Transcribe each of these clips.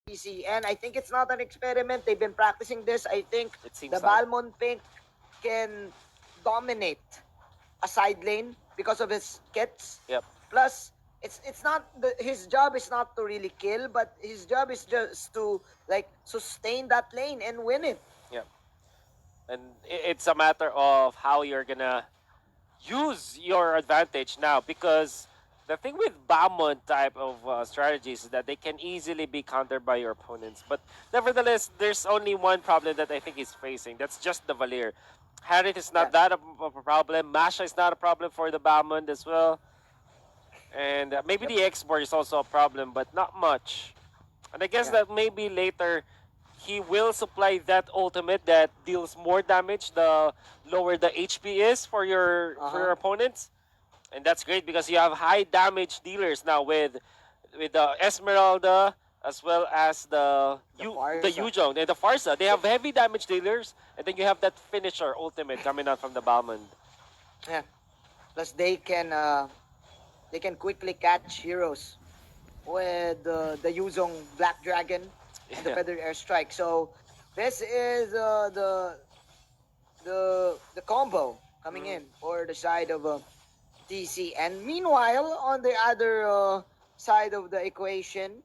TCN. I think it's not an experiment. They've been practicing this. I think the like. Balmond Pink can dominate a side lane because of his kits. Yep. Plus, it's not his job is not to really kill, but his job is just to like sustain that lane and win it. Yeah. And it's a matter of how you're gonna use your advantage now, because the thing with Balmond type of strategies is that they can easily be countered by your opponents. But nevertheless, there's only one problem that I think he's facing. That's just the Valir. Harriet is not that of a problem. Masha is not a problem for the Balmond as well. And maybe the export is also a problem, but not much. And I guess that maybe later he will supply that ultimate that deals more damage the lower the HP is for your opponents. And that's great because you have high damage dealers now with the Esmeralda as well as the Yuzhong and the Farsa. They have heavy damage dealers, and then you have that finisher ultimate coming out from the Balmond. Yeah. Plus they can quickly catch heroes with the Yuzhong Black Dragon and the Feathered Airstrike. So this is the combo coming in for the side of TCN. Meanwhile, on the other side of the equation,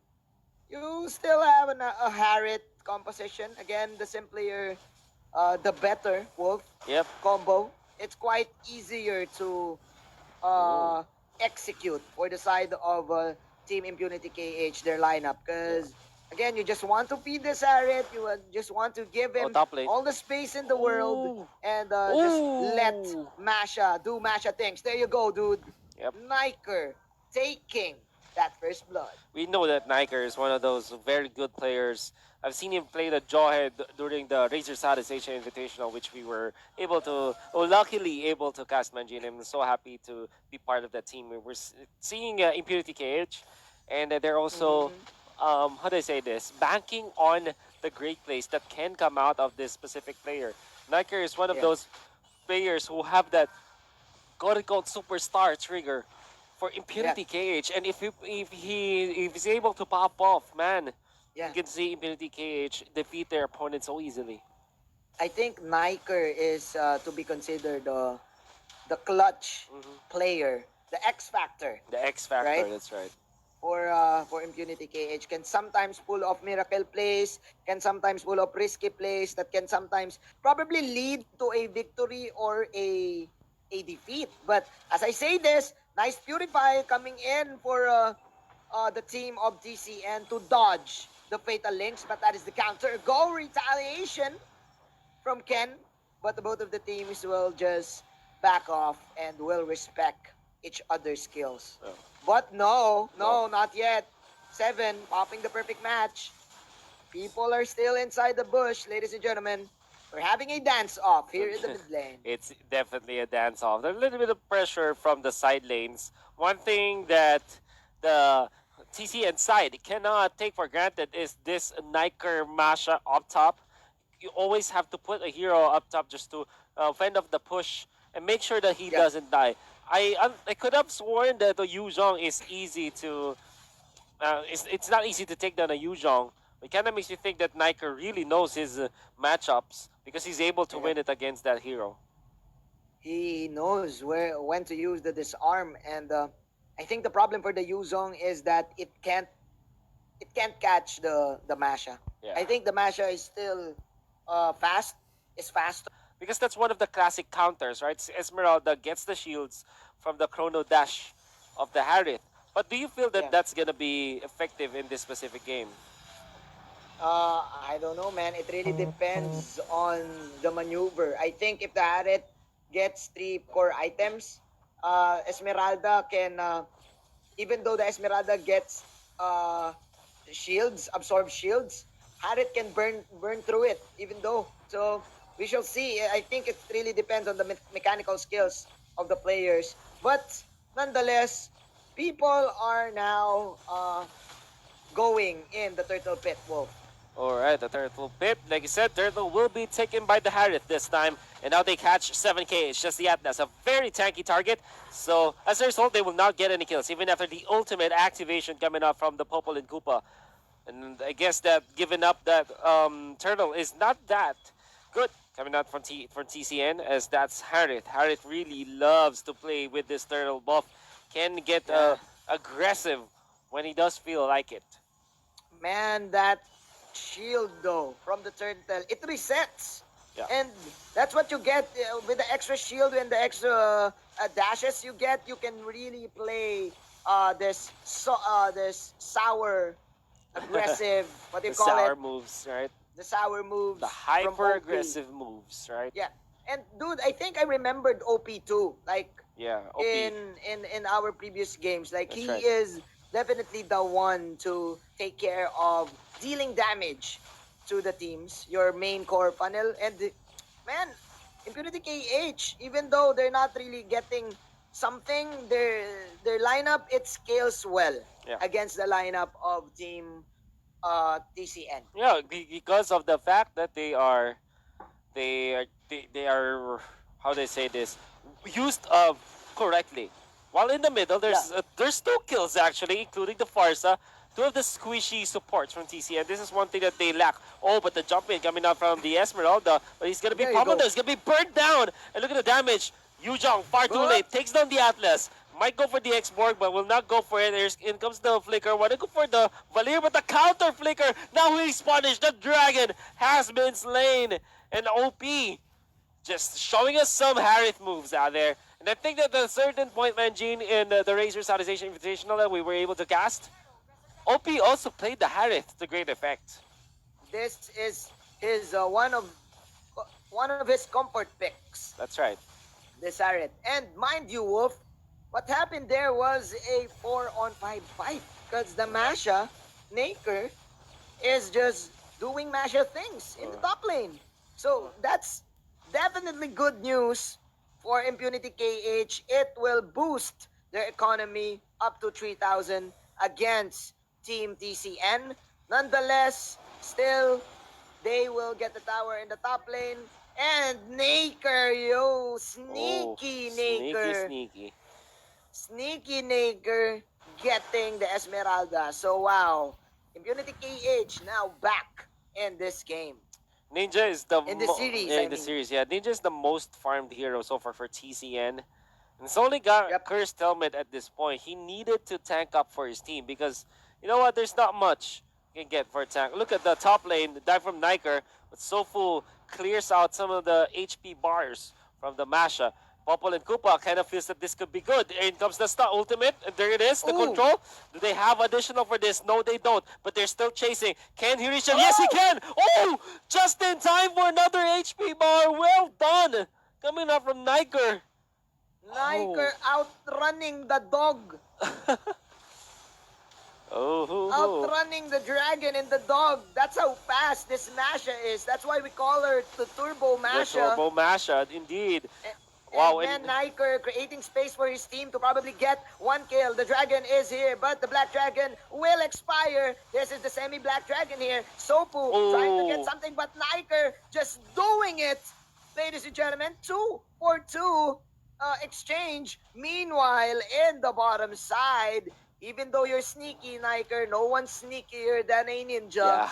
you still have a Harriet composition. Again, the simpler, the better Wolf combo. It's quite easier to execute for the side of Team Impunity KH, their lineup. Because, again, you just want to feed this Harriet. You just want to give him all the space in the world and just let Masha do Masha things. There you go, dude. Niker taking that first blood. We know that Niker is one of those very good players. I've seen him play the Jawhead during the Razor Southeast Asia Invitational, which we were able to, luckily able to cast Manji, and I'm so happy to be part of that team. We're seeing Impunity KH, and they're also, how do I say this, banking on the great plays that can come out of this specific player. Niker is one of those players who have that quote-unquote superstar trigger for Impunity KH, and if he's able to pop off, man, you can see Impunity KH defeat their opponent so easily. I think Niker is to be considered the clutch player, the X Factor. The X Factor, right? That's right. For Impunity KH, can sometimes pull off miracle plays, can sometimes pull off risky plays that can sometimes probably lead to a victory or a defeat. But as I say this, nice Purify coming in for the team of TCN to dodge the Fatal Links, but that is the counter. Go retaliation from Ken, but both of the teams will just back off and will respect each other's skills. But no, not yet. 7 popping the perfect match. People are still inside the bush, ladies and gentlemen. We're having a dance-off here in the mid lane. It's definitely a dance-off. There's a little bit of pressure from the side lanes. One thing that the TCN side cannot take for granted is this Niker Masha up top. You always have to put a hero up top just to fend off the push and make sure that he doesn't die. I could have sworn that the Yuzhong is easy to... it's not easy to take down a Yuzhong. It kind of makes you think that Niker really knows his matchups because he's able to win it against that hero. He knows when to use the disarm, and I think the problem for the Yuzhong is that it can't catch the Masha. I think the Masha is still faster. Because that's one of the classic counters, right? Esmeralda gets the shields from the Chrono Dash of the Harriet. But do you feel that that's going to be effective in this specific game? I don't know, man. It really depends on the maneuver. I think if the Harriet gets 3 core items, Esmeralda can, even though the Esmeralda gets shields, absorb shields, Harriet can burn through it, even though. So we shall see. I think it really depends on the mechanical skills of the players. But nonetheless, people are now going in the Turtle Pit, Wolf. Alright, the Turtle Pit. Like you said, Turtle will be taken by the Harriet this time. And now they catch 7k. It's just the Atlas, a very tanky target. So as a result, they will not get any kills, even after the ultimate activation coming out from the Popol and Koopa. And I guess that giving up that turtle is not that good coming out from TCN, as that's Harith. Harith really loves to play with this turtle buff. Can get aggressive when he does feel like it. Man, that shield though from the turtle, it resets. Yeah. And that's what you get with the extra shield and the extra dashes you get. You can really play this sour, aggressive, what do you The call sour it? moves, right? The sour moves. The from hyper OP. aggressive moves, right? Yeah. And dude, I think I remembered OP too. Like Yeah, OP. in our previous games, like That's he right. is definitely the one to take care of dealing damage to the teams, your main core panel. And man, Impunity KH, even though they're not really getting something, their lineup, it scales well against the lineup of team TCN. Yeah, because of the fact that they are how they say this, used correctly. While in the middle, there's 2 kills actually, including the Farsa. 2 of the squishy supports from TCN. This is one thing that they lack. Oh, but the jump in coming out from the Esmeralda, but he's gonna be pummeled. He's gonna be burnt down. And look at the damage. Yujong, far too late, takes down the Atlas. Might go for the X-Borg, but will not go for it. In comes the Flicker. Wanna go for the Valir, but the counter Flicker. Now he's punished. The Dragon has been slain. And OP just showing us some Harith moves out there. And I think that at a certain point, Manjin, in the Razor Satisfaction Invitational that we were able to cast, OP also played the Harith to great effect. This is his one of his comfort picks. That's right. This Harith. And mind you, Wolf, what happened there was a 4-on-5 fight because the Masha Naker is just doing Masha things in the top lane. So that's definitely good news for Impunity KH. It will boost their economy up to 3,000 against Team TCN. Nonetheless, still, they will get the tower in the top lane. And Naker, yo, sneaky Naker. Sneaky Naker getting the Esmeralda. So wow, Impunity KH now back in this game. Ninja is the in the series. in the series, yeah. Ninja is the most farmed hero so far for TCN. And it's only got Cursed Helmet at this point. He needed to tank up for his team because, you know what, there's not much you can get for a tank. Look at the top lane, the dive from Niker, but Sofu clears out some of the HP bars from the Masha. Popol and Koopa kind of feels that this could be good. In comes the star ultimate, and there it is, the control. Do they have additional for this? No, they don't, but they're still chasing. Can he reach him? Yes, he can! Oh! Just in time for another HP bar. Well done! Coming up from Niker. Niker outrunning the dog. Outrunning the dragon and the dog. That's how fast this Masha is. That's why we call her the Turbo Masha. The Turbo Masha, indeed. Wow, and then Niker creating space for his team to probably get 1 kill. The dragon is here, but the black dragon will expire. This is the semi-black dragon here. Sopu trying to get something, but Niker just doing it. Ladies and gentlemen, 2-for-2 exchange. Meanwhile, in the bottom side, even though you're sneaky, Niker, no one's sneakier than a ninja.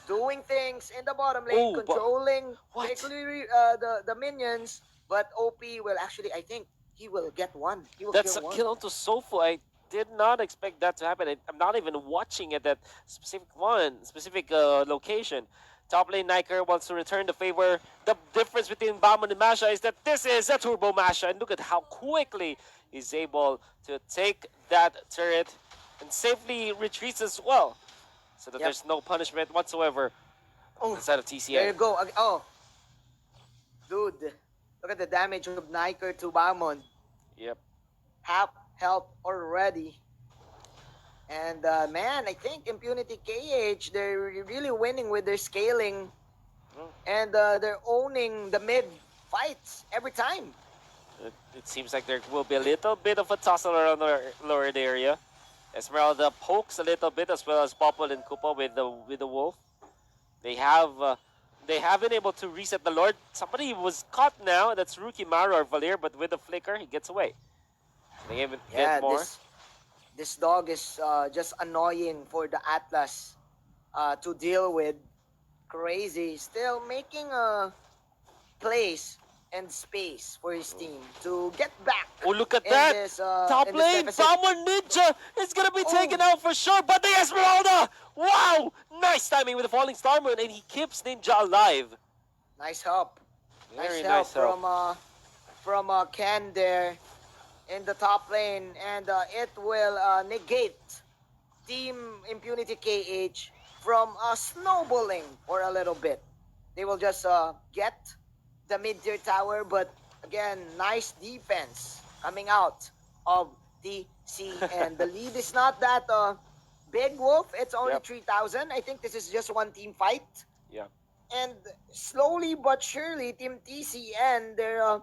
Doing things in the bottom lane, controlling the minions. But OP will actually, I think, he will get 1. He will That's kill a kill onto Sofu. I did not expect that to happen. I'm not even watching at that specific location. Top lane Niker wants to return the favor. The difference between Bamon and Masha is that this is a Turbo Masha. And look at how quickly he's able to take that turret and safely retreats as well. So that there's no punishment whatsoever inside of TCN. There you go. Oh, dude. Look at the damage of Niker to Bamon. Yep. Half health already. And man, I think Impunity KH, they're really winning with their scaling. And they're owning the mid fights every time. It seems like there will be a little bit of a tussle around the lowered area. Esmeralda pokes a little bit, as well as Popol and Koopa with the wolf. They have been able to reset the Lord. Somebody was caught now. That's Rookie Maru or Valir, but with the flicker, he gets away. They even get more. This dog is just annoying for the Atlas. to deal with. Crazy. Still making a place and space for his team to get back. Oh, look at in that! This, Top in this lane, deficit. Bamon Ninja is gonna be taken out for sure, but the Esmeralda! Wow! Nice timing with the falling star moon, and he keeps Ninja alive. Nice help. Very nice help nice from Ken there in the top lane, and it will negate Team Impunity KH from snowballing for a little bit. They will just get the mid-tier tower, but again, nice defense coming out of TCN. The lead is not that big, Wolf. It's only Yep. 3,000. I think this is just one team fight. Yeah. And slowly but surely, Team TCN, they're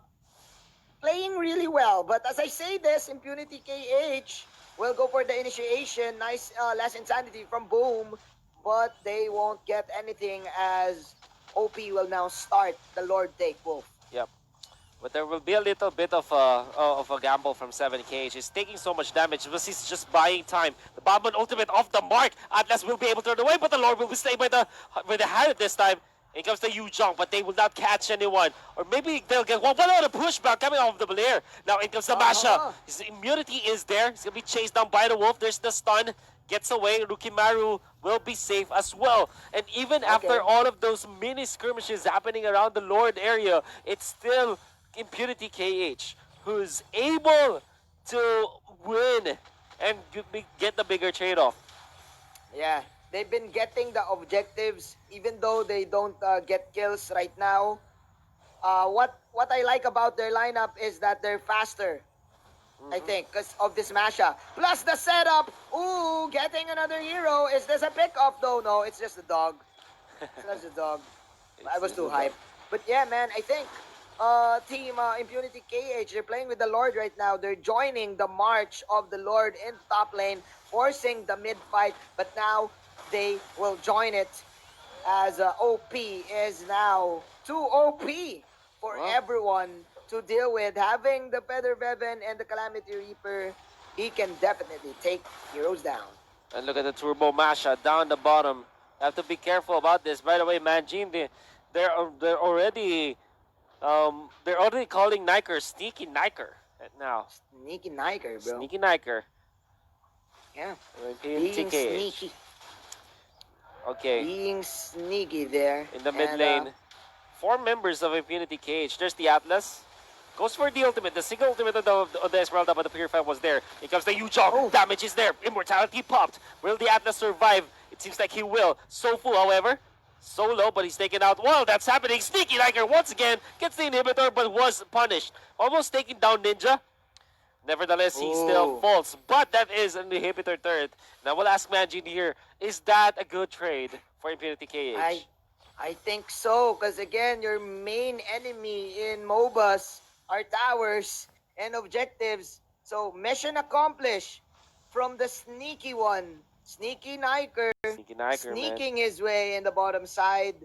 playing really well. But as I say this, Impunity KH will go for the initiation. Nice last insanity from Boom. But they won't get anything as OP will now start the Lord Take Wolf. Yep. But there will be a little bit of a gamble from 7KH. He's taking so much damage, but he's just buying time. The Bamon ultimate off the mark. Atlas will be able to turn away, but the Lord will be staying by the hand this time. In comes the Yujong, but they will not catch anyone. Or maybe they'll get one other pushback coming off the Belair. Now in comes the Masha. His immunity is there. He's going to be chased down by the Wolf. There's the stun. Gets away. Rukimaru will be safe as well. And even after all of those mini skirmishes happening around the Lord area, it's still Impunity KH who's able to win and get the bigger trade-off. Yeah. They've been getting the objectives even though they don't get kills right now. What I like about their lineup is that they're faster, I think, because of this Masha. Plus the setup. Ooh, getting another hero. Is this a pick-off though? No, it's just a dog. It's just a dog. I was too hyped. But yeah, man, I think Team Impunity KH, they're playing with the Lord right now. They're joining the march of the Lord in top lane, forcing the mid-fight. But now they will join it as OP is now too OP for everyone to deal with. Having the Feather Bevan and the Calamity Reaper, he can definitely take heroes down. And look at the Turbo Masha down the bottom. Have to be careful about this. By the way, Manjin, they're already calling Niker Sneaky Niker now. Sneaky Niker, bro. Sneaky Niker. Yeah. Being sneaky. Okay. Being sneaky there. In the mid lane. 4 members of Impunity KH. There's the Atlas. Goes for the ultimate. The single ultimate of the Esmeralda, but the Purify was there. Here comes the Yujong. Damage is there. Immortality popped. Will the Atlas survive? It seems like he will. Sofu, however, so low, but he's taken out. While that's happening, Sneaky Liker once again gets the inhibitor, but was punished. Almost taking down Ninja. Nevertheless, he still falls. But that is an inhibitor turret. Now we'll ask Manjin here, is that a good trade for Impunity KH? I think so, because again, your main enemy in MOBAs are towers and objectives. So mission accomplished from the sneaky one. Sneaky Niker. Sneaking his way in the bottom side.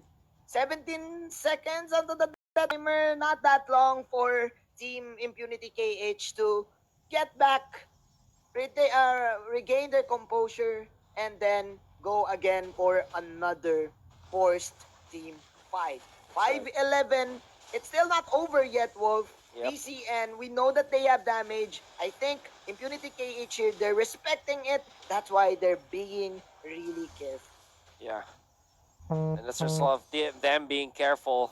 17 seconds onto the timer. Not that long for Team Impunity KH to get back, regain their composure, and then go again for another forced team fight. 5-11. It's still not over yet, Wolf. TCN, we know that they have damage. I think Impunity KH here, they're respecting it. That's why they're being really careful. Yeah. And as a result of them being careful,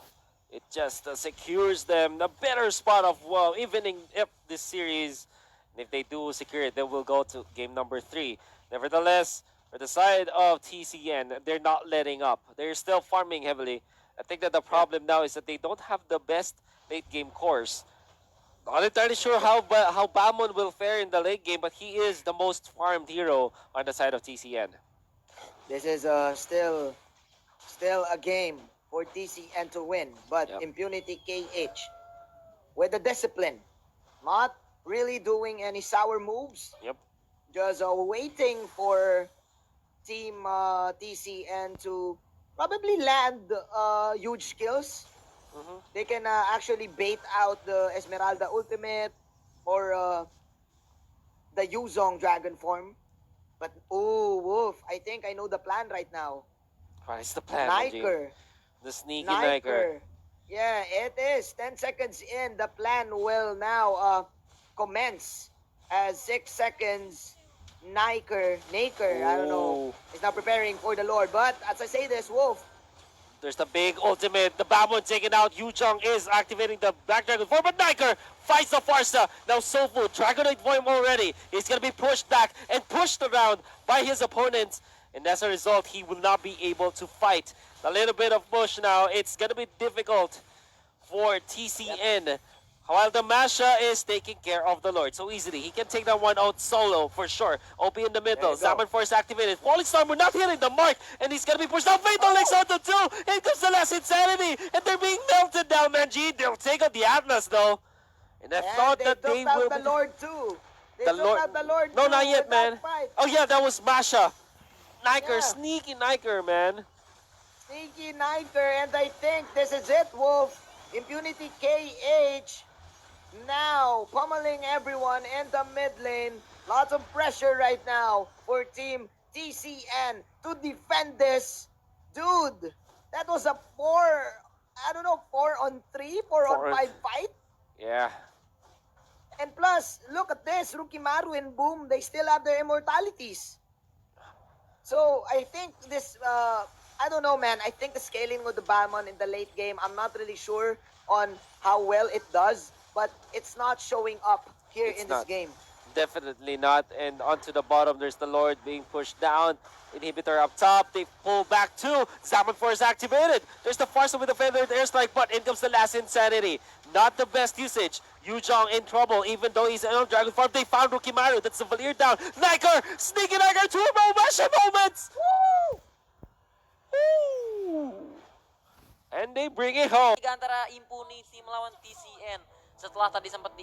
it just secures them the better spot of evening up this series. And if they do secure it, they will go to game number 3. Nevertheless, for the side of TCN, they're not letting up. They're still farming heavily. I think that the problem now is that they don't have the best late game cores. Not entirely sure how Bamon will fare in the late game, but he is the most farmed hero on the side of TCN. This is still a game for TCN to win, but Impunity KH with the discipline, not really doing any sour moves. Just waiting for Team TCN to probably land huge kills. They can actually bait out the Esmeralda ultimate or the Yuzong dragon form. But Wolf, I think I know the plan right now. What is the plan, Najim? Niker. The sneaky Niker. Yeah, it is. 10 seconds in, the plan will now commence. As 6 seconds, Naker, I don't know, is now preparing for the Lord. But as I say this, Wolf. There's the big ultimate. The Babon taken out. Yu Jong is activating the Black Dragon form, but Niker fights the Farsa. Now Soulful, Dragonite form already. He's going to be pushed back and pushed around by his opponents. And as a result, he will not be able to fight. A little bit of push now. It's going to be difficult for TCN. Yep. While the Masha is taking care of the Lord so easily. He can take that one out solo for sure. OP in the middle. Zaman Force activated. Falling Star, we're not hitting the mark. And he's going to be pushed down. Fatal Legs onto 2. In comes the last Insanity. And they're being melted down, Manji. They'll take out the Atlas though. And I thought that they will the Lord too. They the Lord. Out the Lord no, too not yet, man. Oh yeah, that was Masha. Niker, sneaky Niker, man. Sneaky Niker, and I think this is it, Wolf. Impunity KH now pummeling everyone in the mid lane. Lots of pressure right now for Team TCN to defend this. Dude, that was a 4 on 3, 4 on 5 fight. Yeah. And plus, look at this, Rukimaru and Boom, they still have their immortalities. So I think this, I don't know, man. I think the scaling of the Balmon in the late game, I'm not really sure on how well it does, but it's not showing up here in this game. Definitely not. And onto the bottom, there's the Lord being pushed down. Inhibitor up top. They pull back too. Zaman Force activated. There's the Farsa with the feathered airstrike, but in comes the last Insanity. Not the best usage. Yu Jong in trouble, even though he's on Dragon Farm. They found Rukimaru. That's the Valir down. Niker! Sneaky Niker! 2 more Masha moments! Woo! Woo! And they bring it home. Antara Impunity melawan TCN. Setelah tadi sempat